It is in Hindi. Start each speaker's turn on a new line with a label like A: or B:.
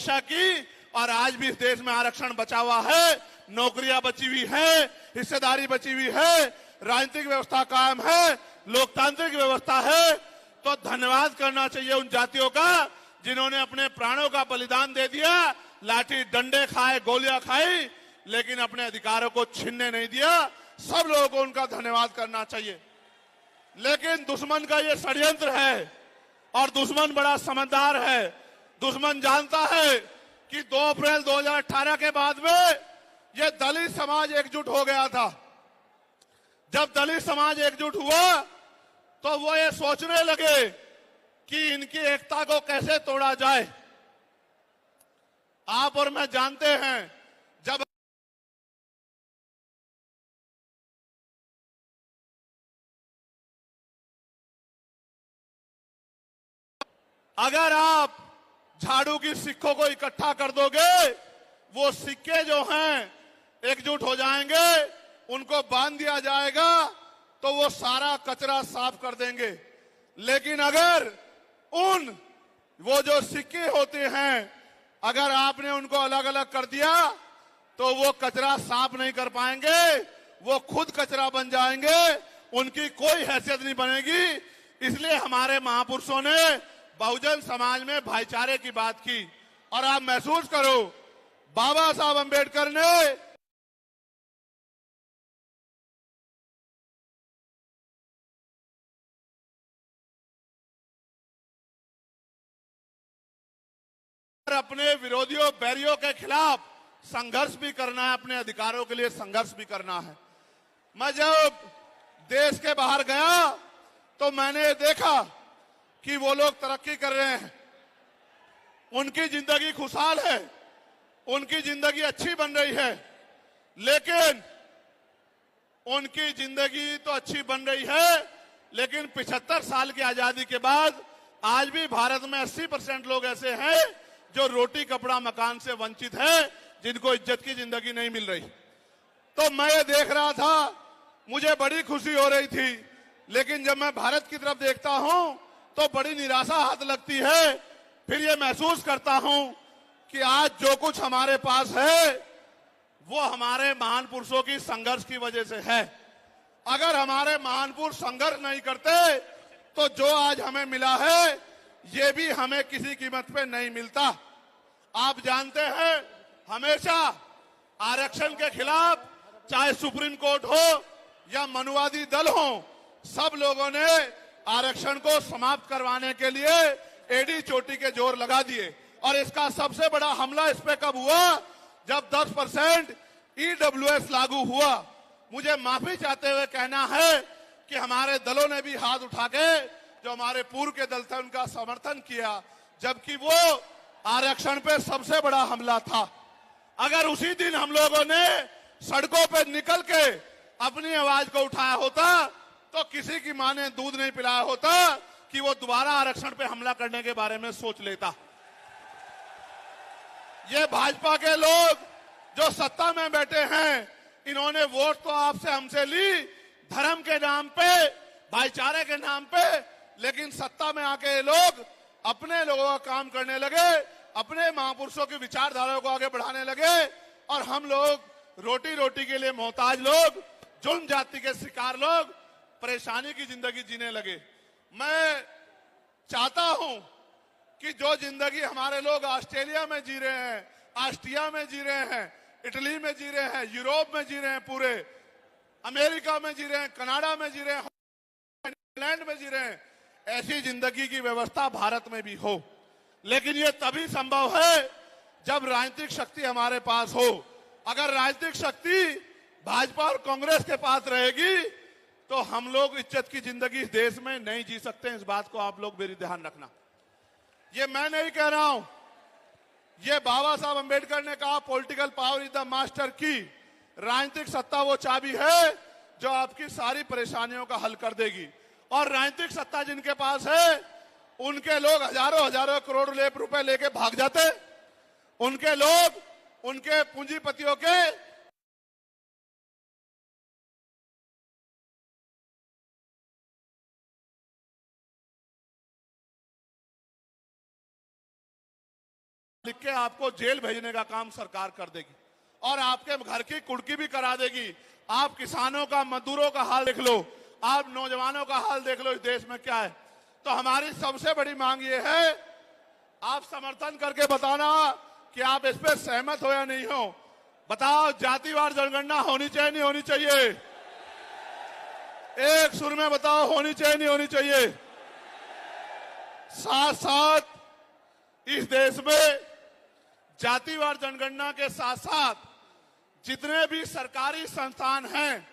A: रक्षा की और आज भी इस देश में आरक्षण बचा हुआ है, नौकरियां बची हुई है, हिस्सेदारी बची हुई है, राजनीतिक व्यवस्था कायम है, लोकतांत्रिक व्यवस्था है। तो धन्यवाद करना चाहिए उन जातियों का जिन्होंने अपने प्राणों का बलिदान दे दिया, लाठी डंडे खाए, गोलियां खाई, लेकिन अपने अधिकारों को छीनने नहीं दिया। सब लोगों को उनका धन्यवाद करना चाहिए। लेकिन दुश्मन का ये षड्यंत्र है और दुश्मन बड़ा समझदार है। दुश्मन जानता है कि 2 अप्रैल 2018 के बाद में ये दलित समाज एकजुट हो गया था। जब दलित समाज एकजुट हुआ तो वो ये सोचने लगे कि इनकी एकता को कैसे तोड़ा जाए। आप और मैं जानते हैं, जब अगर आप झाड़ू की सिक्कों को इकट्ठा कर दोगे, वो सिक्के जो हैं एकजुट हो जाएंगे, उनको बांध दिया जाएगा तो वो सारा कचरा साफ कर देंगे। लेकिन अगर वो जो सिक्के होते हैं, अगर आपने उनको अलग अलग कर दिया तो वो कचरा साफ नहीं कर पाएंगे, वो खुद कचरा बन जाएंगे, उनकी कोई हैसियत नहीं बनेगी। इसलिए हमारे महापुरुषों ने बहुजन समाज में भाईचारे की बात की। और आप महसूस करो, बाबा साहब अंबेडकर ने अपने विरोधियों बैरियों के खिलाफ संघर्ष भी करना है, अपने अधिकारों के लिए संघर्ष भी करना है। मैं जब देश के बाहर गया तो मैंने देखा कि वो लोग तरक्की कर रहे हैं, उनकी जिंदगी खुशहाल है, उनकी जिंदगी अच्छी बन रही है। लेकिन उनकी जिंदगी तो अच्छी बन रही है, लेकिन 75 साल की आजादी के बाद आज भी भारत में 80% लोग ऐसे हैं जो रोटी कपड़ा मकान से वंचित है, जिनको इज्जत की जिंदगी नहीं मिल रही। तो मैं ये देख रहा था, मुझे बड़ी खुशी हो रही थी। लेकिन जब मैं भारत की तरफ देखता हूं तो बड़ी निराशा हाथ लगती है। फिर ये महसूस करता हूं कि आज जो कुछ हमारे पास है वो हमारे महान पुरुषों की संघर्ष की वजह से है। अगर हमारे महान पुरुष संघर्ष नहीं करते तो जो आज हमें मिला है ये भी हमें किसी कीमत पे नहीं मिलता। आप जानते हैं, हमेशा आरक्षण के खिलाफ चाहे सुप्रीम कोर्ट हो या मनुवादी दल हो, सब लोगों ने आरक्षण को समाप्त करवाने के लिए एड़ी चोटी के जोर लगा दिए। और इसका सबसे बड़ा हमला इस पे कब हुआ, जब 10% EWS लागू हुआ। मुझे माफी चाहते हुए कहना है कि हमारे दलों ने भी हाथ उठा के, जो हमारे पूर्व के दल थे, उनका समर्थन किया, जबकि वो आरक्षण पे सबसे बड़ा हमला था। अगर उसी दिन हम लोगों ने सड़कों पे निकल के अपनी आवाज को उठाया होता तो किसी की मां ने दूध नहीं पिलाया होता कि वो दोबारा आरक्षण पे हमला करने के बारे में सोच लेता। ये भाजपा के लोग जो सत्ता में बैठे हैं, इन्होंने वोट तो आपसे हमसे ली धर्म के नाम पे, भाईचारे के नाम पे, लेकिन सत्ता में आके ये लोग अपने लोगों का काम करने लगे, अपने महापुरुषों की विचारधारा को आगे बढ़ाने लगे, और हम लोग रोटी रोटी के लिए मोहताज लोग, जुल्म जाति के शिकार लोग परेशानी की जिंदगी जीने लगे। मैं चाहता हूं कि जो जिंदगी हमारे लोग ऑस्ट्रेलिया में जी रहे हैं, ऑस्ट्रिया में जी रहे हैं, इटली में जी रहे हैं, यूरोप में जी रहे हैं, पूरे अमेरिका में जी रहे हैं, कनाडा में जी रहे हैं, इंग्लैंड में जी रहे हैं, ऐसी जिंदगी की व्यवस्था भारत में भी हो। लेकिन ये तभी संभव है जब राजनीतिक शक्ति हमारे पास हो। अगर राजनीतिक शक्ति भाजपा और कांग्रेस के पास रहेगी तो हम लोग इज्जत की जिंदगी इस देश में नहीं जी सकते। इस बात को आप लोग मेरी ध्यान रखना। ये मैं नहीं कह रहा हूं, ये बाबा साहब अंबेडकर ने कहा, political power is the master की। राजनीतिक सत्ता वो चाबी है जो आपकी सारी परेशानियों का हल कर देगी। और राजनीतिक सत्ता जिनके पास है, उनके लोग हजारों हजारों करोड़ रुपए लेके भाग जाते। उनके लोग, उनके पूंजीपतियों के लिख के आपको जेल भेजने का काम सरकार कर देगी और आपके घर की कुर्की भी करा देगी। आप किसानों का, मजदूरों का हाल देख लो, आप नौजवानों का हाल देख लो, इस देश में क्या है। तो हमारी सबसे बड़ी मांग ये है, आप समर्थन करके बताना कि आप इस पे सहमत हो या नहीं हो। बताओ, जातिवार जनगणना होनी चाहिए नहीं होनी चाहिए? एक सुर में बताओ, होनी चाहिए नहीं होनी चाहिए? साथ साथ इस देश में जातिवार जनगणना के साथ साथ जितने भी सरकारी संस्थान हैं